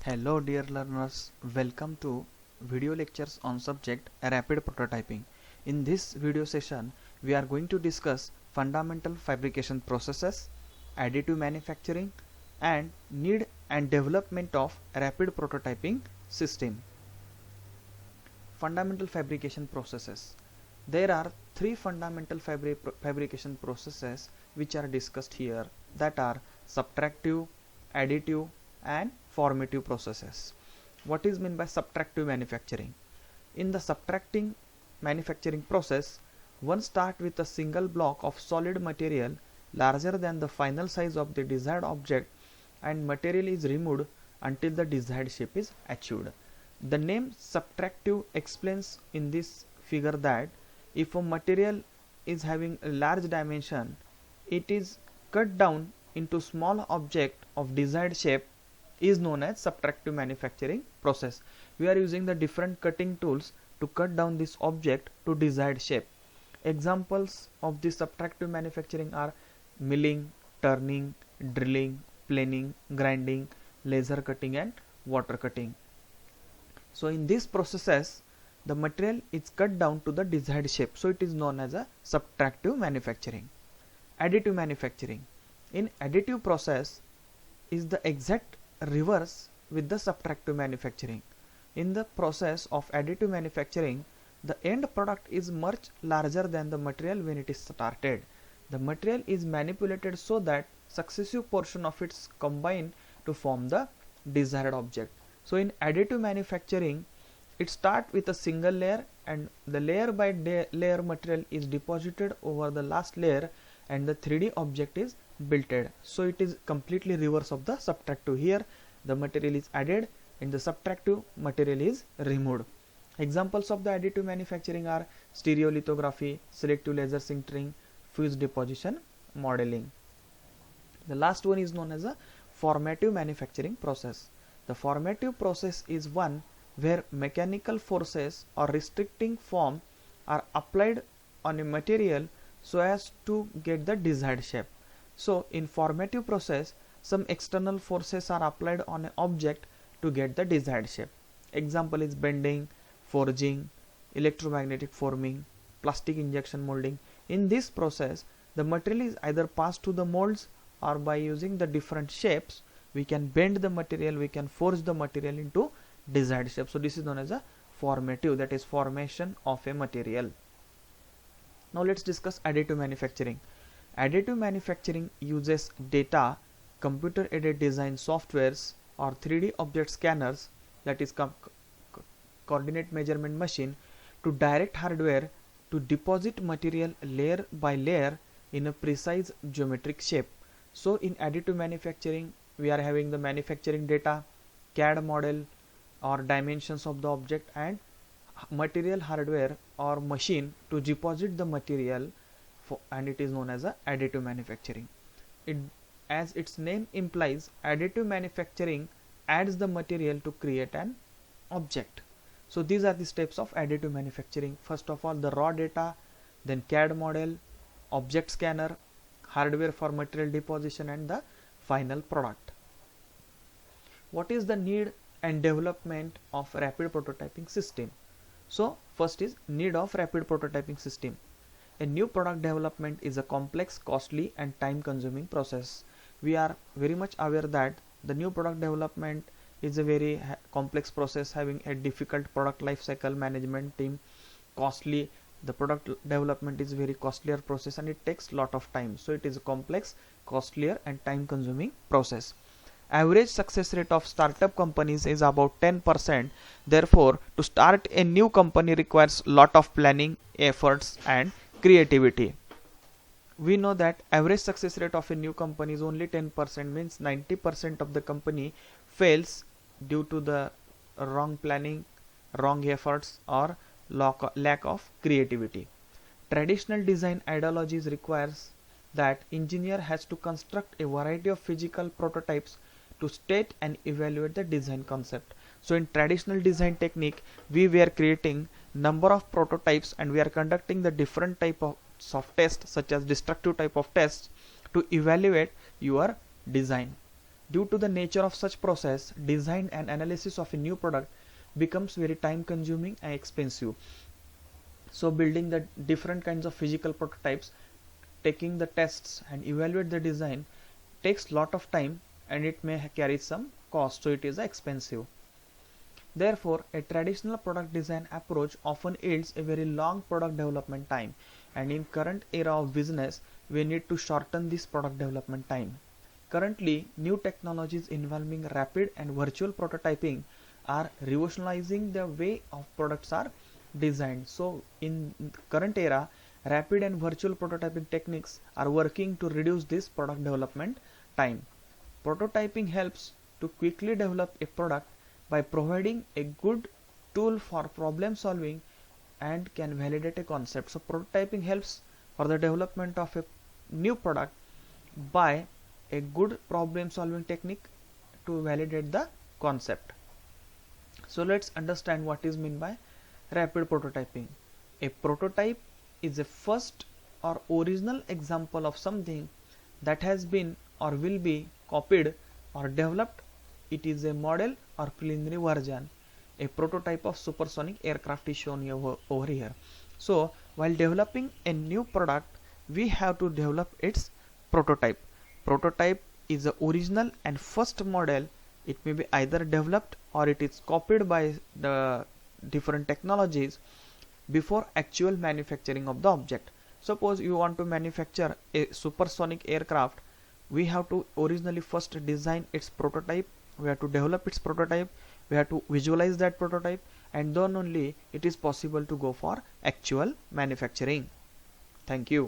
Hello dear learners, welcome to video lectures on subject rapid prototyping. In this video session, we are going to discuss fundamental fabrication processes, additive manufacturing and need and development of rapid prototyping system. Fundamental fabrication processes. There are three fundamental fabrication processes which are discussed here, that are subtractive, additive and formative processes. What is meant by subtractive manufacturing? In the subtracting manufacturing process, one start with a single block of solid material larger than the final size of the desired object and material is removed until the desired shape is achieved. The name subtractive explains in this figure that if a material is having a large dimension, it is cut down into small object of desired shape is known as subtractive manufacturing process. We are using the different cutting tools to cut down this object to desired shape. Examples of this subtractive manufacturing are milling, turning, drilling, planing, grinding, laser cutting and water cutting. So in these processes, the material is cut down to the desired shape, so it is known as a subtractive manufacturing. Additive manufacturing. In additive process is the exact reverse with the subtractive manufacturing. In the process of additive manufacturing, the end product is much larger than the material when it is started. The material is manipulated so that successive portion of it combine to form the desired object. So in additive manufacturing, it starts with a single layer and the layer by layer material is deposited over the last layer and the 3D object is built. So it is completely reverse of the subtractive. Here the material is added and the subtractive material is removed. Examples of the additive manufacturing are stereolithography, selective laser sintering, fuse deposition, modeling. The last one is known as a formative manufacturing process. The formative process is one where mechanical forces or restricting form are applied on a material so as to get the desired shape. So in formative process, some external forces are applied on an object to get the desired shape. Example is bending, forging, electromagnetic forming, plastic injection molding. In this process, the material is either passed to the molds or by using the different shapes, we can bend the material, we can forge the material into desired shape. So this is known as a formative, that is formation of a material. Now let's discuss additive manufacturing. Additive manufacturing uses data, computer aided design softwares or 3D object scanners, that is coordinate measurement machine, to direct hardware to deposit material layer by layer in a precise geometric shape. So in additive manufacturing, we are having the manufacturing data, CAD model or dimensions of the object and material hardware or machine to deposit the material and it is known as a additive manufacturing. As its name implies, additive manufacturing adds the material to create an object. So these are the steps of additive manufacturing. First of all, the raw data, then CAD model, object scanner, hardware for material deposition and the final product. What is the need and development of rapid prototyping system? So first is need of rapid prototyping system. A new product development is a complex, costly and time consuming process. We are very much aware that the new product development is a very complex process, having a difficult product life cycle management team, costly. The product development is very costlier process and it takes lot of time. So it is a complex, costlier and time consuming process. Average success rate of startup companies is about 10%. Therefore, to start a new company requires lot of planning, efforts and creativity. We know that average success rate of a new company is only 10%, means 90% of the company fails due to the wrong planning, wrong efforts or lack of creativity. Traditional design ideologies requires that engineer has to construct a variety of physical prototypes to state and evaluate the design concept. So in traditional design technique, we were creating number of prototypes and we are conducting the different type of tests such as destructive type of tests to evaluate your design. Due to the nature of such process, design and analysis of a new product becomes very time consuming and expensive. So building the different kinds of physical prototypes, taking the tests and evaluate the design takes lot of time, and it may carry some cost, so it is expensive. Therefore, a traditional product design approach often yields a very long product development time, and in current era of business, we need to shorten this product development time. Currently, new technologies involving rapid and virtual prototyping are revolutionizing the way of products are designed. So in current era, rapid and virtual prototyping techniques are working to reduce this product development time. Prototyping helps to quickly develop a product by providing a good tool for problem solving and can validate a concept. So prototyping helps for the development of a new product by a good problem solving technique to validate the concept. So let's understand what is meant by rapid prototyping. A prototype is a first or original example of something that has been or will be copied or developed. It is a model or preliminary version. A prototype of supersonic aircraft is shown over here. So while developing a new product, we have to develop its prototype. Prototype is the original and first model. It may be either developed or it is copied by the different technologies before actual manufacturing of the object. Suppose you want to manufacture a supersonic aircraft, we have to originally first design its prototype, we have to develop its prototype, we have to visualize that prototype, and then only it is possible to go for actual manufacturing. Thank you.